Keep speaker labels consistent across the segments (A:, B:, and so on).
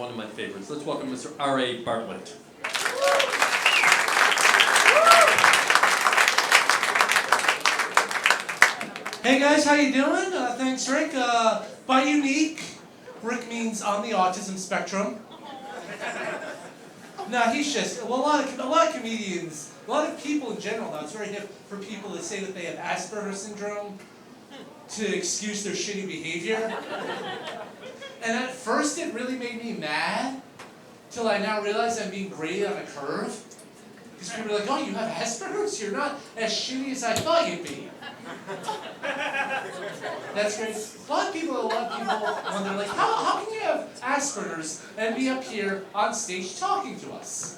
A: one of my favorites. Let's welcome Mr. A Bartlett.
B: Hey guys, how you doing? Thanks, Rick. By unique, Rick means on the autism spectrum. No, he's just, well, a lot of comedians, a lot of people in general now, it's very hip for people to say that they have Asperger's syndrome to excuse their shitty behavior. And at first it really made me mad, till I now realize I'm being graded on a curve. Because people are like, oh, you have Asperger's? You're not as shitty as I thought you'd be. That's great. A lot of people wonder, like, how can you have Asperger's and be up here on stage talking to us?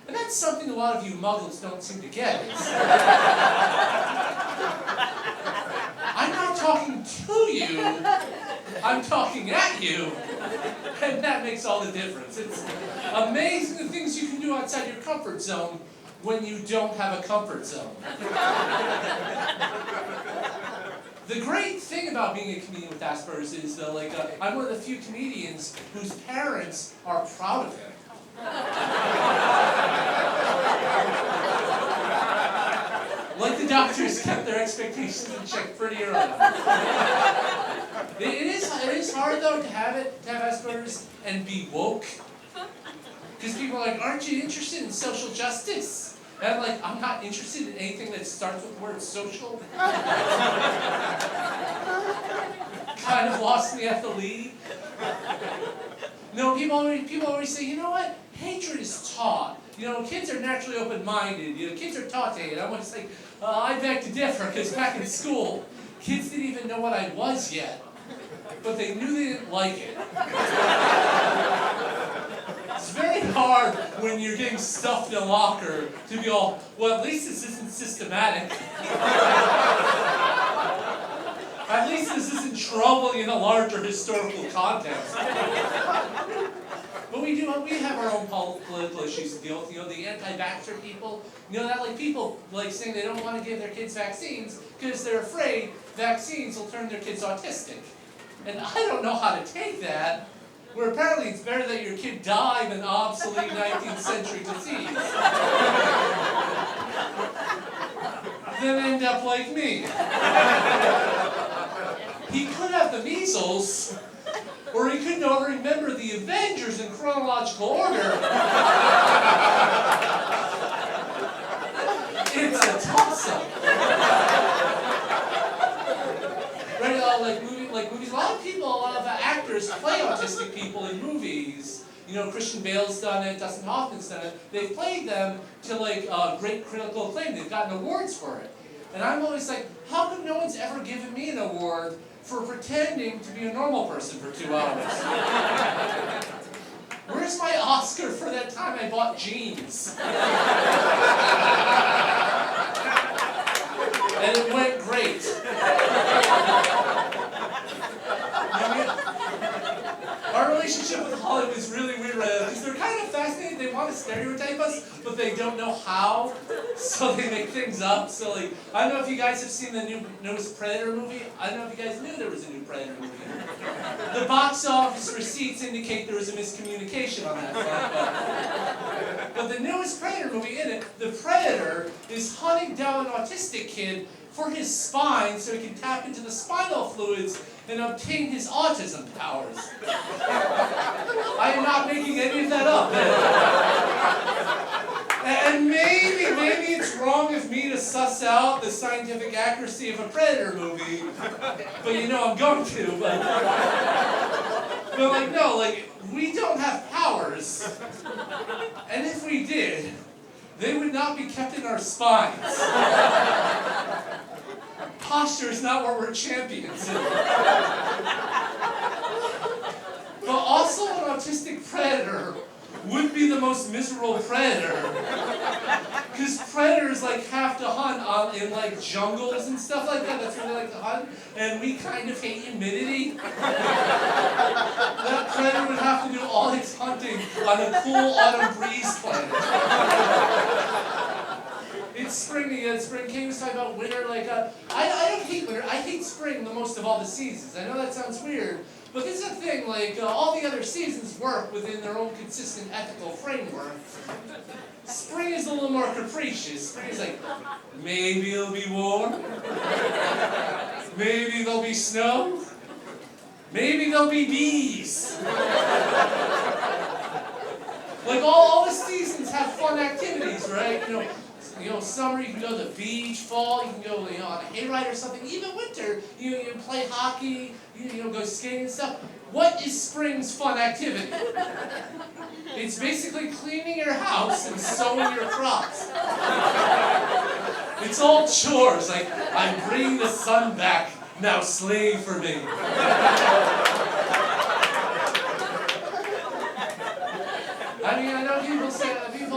B: And that's something a lot of you muggles don't seem to get. I'm not talking to you, I'm talking at you, and that makes all the difference. It's amazing the things you can do outside your comfort zone when you don't have a comfort zone. The great thing about being a comedian with Asperger's is that, like, I'm one of the few comedians whose parents are proud of him. Like the doctors kept their expectations in check pretty early. It is hard though to have Asperger's and be woke. Because people are like, aren't you interested in social justice? And I'm like, I'm not interested in anything that starts with the word social. Kind of lost me at the lead. No, people always say, you know what? Hatred is taught. You know, kids are naturally open-minded. You know, kids are taught to hate. I want to say, I beg to differ, because back in school, kids didn't even know what I was yet. But they knew they didn't like it. It's very hard when you're getting stuffed in a locker to be all, well, at least this isn't systematic. At least this isn't troubling in a larger historical context. But we have our own political issues to deal with. You know, the anti-vaxxer people. You know that, like, people like saying they don't want to give their kids vaccines because they're afraid vaccines will turn their kids autistic. And I don't know how to take that. Where apparently it's better that your kid die of an obsolete 19th century disease than end up like me. He could have the measles, or he could not remember the Avengers in chronological order. It's a toss-up. Right, like movies. A lot of actors play autistic people in movies. You know, Christian Bale's done it, Dustin Hoffman's done it. They've played them to, like, great critical acclaim. They've gotten awards for it. And I'm always like, how come no one's ever given me an award for pretending to be a normal person for 2 hours? Where's my Oscar for that time I bought jeans? And it went great. Our relationship with Hollywood is really weird right now, because they're kind of fascinated. They want to stereotype us, but they don't know how, so they make things up. So, like, I don't know if you guys have seen the newest Predator movie. I don't know if you guys knew there was a new Predator movie. The box office receipts indicate there was a miscommunication on that front. But the newest Predator movie, in it, the Predator is hunting down an autistic kid for his spine so he can tap into the spinal fluids and obtain his autism powers. I am not making any of that up. And maybe it's wrong of me to suss out the scientific accuracy of a Predator movie, but you know I'm going to. But like, no, like, we don't have powers. And if we did, they would not be kept in our spines. Posture is not where we're champions. But also an autistic predator would be the most miserable predator. Because predators, like, have to hunt in, like, jungles and stuff like that. That's where they like to hunt. And we kind of hate humidity. That predator would have to do all its hunting on a cool autumn breeze planet. It's spring again. Spring King was talking about winter. Like, I don't hate winter. I hate spring the most of all the seasons. I know that sounds weird, But this is the thing, like, all the other seasons work within their own consistent ethical framework. Spring is a little more capricious. Spring is like, maybe it'll be warm. Maybe there'll be snow. Maybe there'll be bees. Like all the seasons have fun activities, right? You know, summer you can go to the beach, fall you can go, on a hayride or something. Even winter, you can play hockey, you go skating and stuff. What is spring's fun activity? It's basically cleaning your house and sowing your crops. It's all chores, like, I'm bringing the sun back, now slave for me. I mean, I know people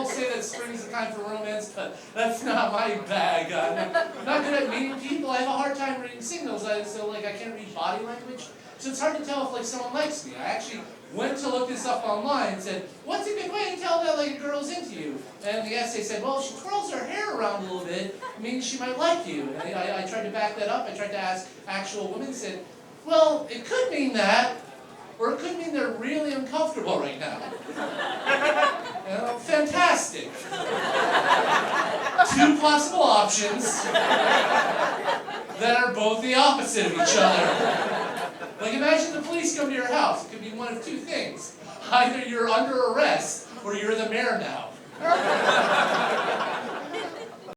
B: say that spring is the time for romance, but that's not my bag. I'm not good at meeting people. I have a hard time reading signals, so I can't read body language. So it's hard to tell if someone likes me. I actually went to look this up online and said, what's a good way to tell that a girl's into you? And the essay said, well, if she twirls her hair around a little bit, it means she might like you. And I tried to back that up. I tried to ask actual women, said, well, it could mean that, or it could mean they're really uncomfortable right now. Fantastic. Two possible options that are both the opposite of each other. Like, imagine the police come to your house. It could be one of two things. Either you're under arrest, or you're the mayor now.